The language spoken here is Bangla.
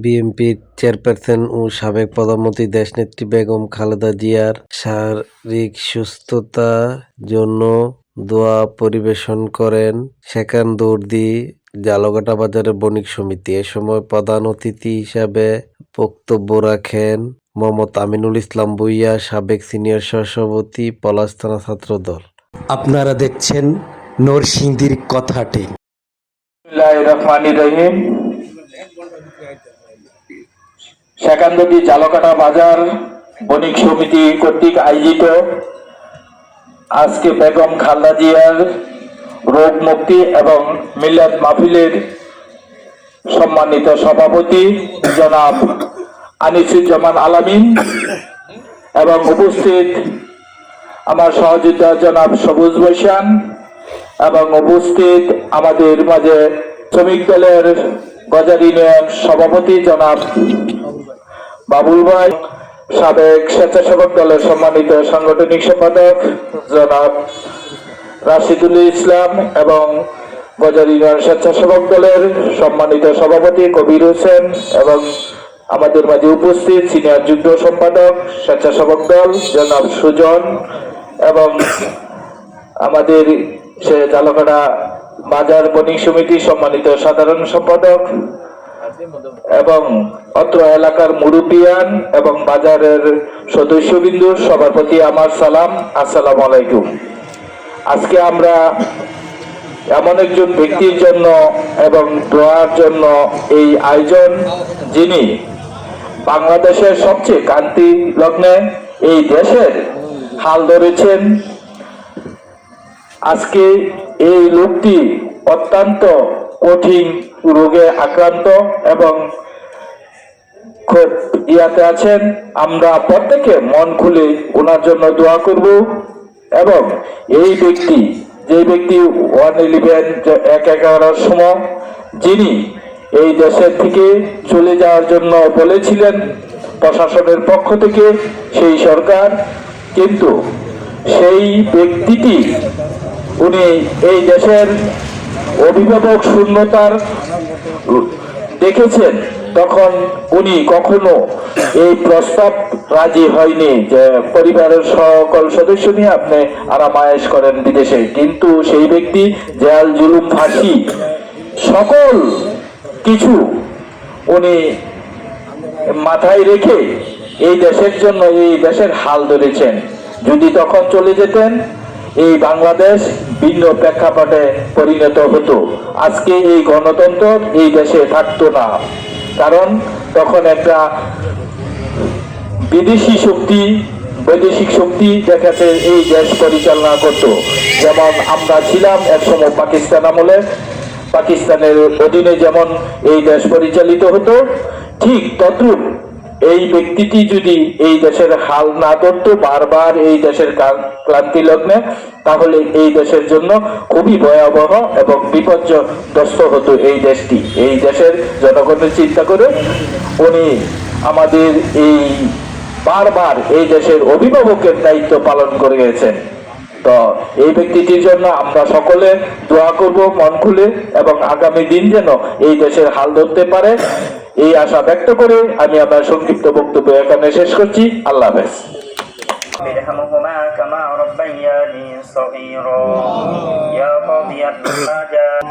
বিএনপির চেয়ারপারসন ও সাবেক প্রধানমন্ত্রী দেশনেত্রী বেগম খালেদা জিয়ার শারীরিক সুস্থতার জন্য দোয়া পরিবেশন করেন সেকান্দরদি জালকাটা বাজারের বণিক সমিতি। এ সময় প্রধান অতিথি হিসাবে বক্তব্য রাখেন মোহাম্মদ আমিনুল ইসলাম ভূঁইয়া, সাবেক সিনিয়র সহসভাপতি, পলাশ থানা ছাত্রদল। আপনারা দেখছেন নরসিংদীর কথাটি। বিসমিল্লাহির রহমানির রহিম। সেকান্দরদি জালকাটা বাজার বণিক সমিতি কর্তৃক আয়োজিত আজকে বেগম খালেদা জিয়ার রোগ মুক্তি এবং মিলাদ মাহফিলের সম্মানিত সভাপতি জনাব আনিসুজ্জামান আলামিন এবং উপস্থিত আমার সহযোদ্ধা জনাব সবুজ বৈশান এবং উপস্থিত আমাদের মাঝে শ্রমিক দলের গজার ইউনিয়ন সভাপতি জনাব বাবুল ভাই, সাবেক স্বেচ্ছাসেবক দলের সম্মানিত সাংগঠনিক সম্পাদক জনাব রাশিদুল ইসলাম এবং গজার ইউনিয়ন স্বেচ্ছাসেবক দলের সম্মানিত সভাপতি কবির হোসেন এবং আমাদের মাঝে উপস্থিত সিনিয়র যুগ্ম সম্পাদক স্বেচ্ছাসেবক দল জনাব সুজন এবং আমাদের সে জালকাটা বাজার বণিক সমিতি সম্মানিত সাধারণ সম্পাদক এবং অত্র এলাকার মুরুব্বিয়ান এবং বাজারের সদস্যবৃন্দ, সবার প্রতি আমার সালাম, আসসালামু আলাইকুম। আজকে আমরা এমন একজন ব্যক্তির জন্য এবং দোয়ার জন্য এই আয়োজন, যিনি বাংলাদেশের সবচেয়ে ক্রান্তি লগ্নে এই দেশের হাল ধরেছেন। আজকে এই লোকটি অত্যন্ত কঠিন রোগে আক্রান্ত এবং খুব ইয়াতে আছেন। আমরা প্রত্যেকে মন খুলে ওনার জন্য দোয়া করব এবং এই ব্যক্তি, যে ব্যক্তি 111 সময় যিনি এই দেশের থেকে চলে যাওয়ার জন্য বলেছিলেন প্রশাসনের পক্ষ থেকে সেই সরকার, কিন্তু সেই ব্যক্তিটি উনি এই দেশের অভিভাবক শূন্যতার দেখেছেন, তখন উনি কখনো এই প্রস্তাব রাজি হয়নি যে পরিবারের সকল সদস্য নিয়ে আপনি আরাম আয়েশ করেন বিদেশে। কিন্তু সেই ব্যক্তি জেল, জুলুম, ফাঁসি সকল কিছু উনি মাথায় রেখে এই দেশের জন্য, এই দেশের হাল ধরেছেন। যদি তখন চলে যেতেন, এই বাংলাদেশ ভিন্ন প্রেক্ষাপটে পরিণত হতো। আজকে এই গণতন্ত্র এই দেশে থাকতো না, কারণ তখন একটা বিদেশি শক্তি, বৈদেশিক শক্তি দেখাচ্ছে এই দেশ পরিচালনা করত। যেমন আমরা ছিলাম একসময় পাকিস্তান আমলে, পাকিস্তানের অধীনে যেমন এই দেশ পরিচালিত হতো, ঠিক তদ্রূপ এই ব্যক্তিটি যদি এই দেশের হাল না ধরত বারবার এই দেশের ক্লান্তি লগ্নে, তাহলে এই দেশের জন্য খুবই ভয়াবহ এবং বিপর্যস্ত হতো এই দেশটি। এই দেশের জনগণের চিন্তা করে উনি আমাদের এই বারবার এই দেশের অভিভাবকের দায়িত্ব পালন করে গেছেন। তো এই ব্যক্তিটির জন্য আমরা সকলে দোয়া করব মন খুলে, এবং আগামী দিন যেন এই দেশের হাল ধরতে পারে, এই আশা ব্যক্ত করে আমি আমার সংক্ষিপ্ত বক্তব্য এখানে শেষ করছি। আল্লাহ হাফেজ। ارحمهما كما ربياني صغيرا يا قاضي الحاجات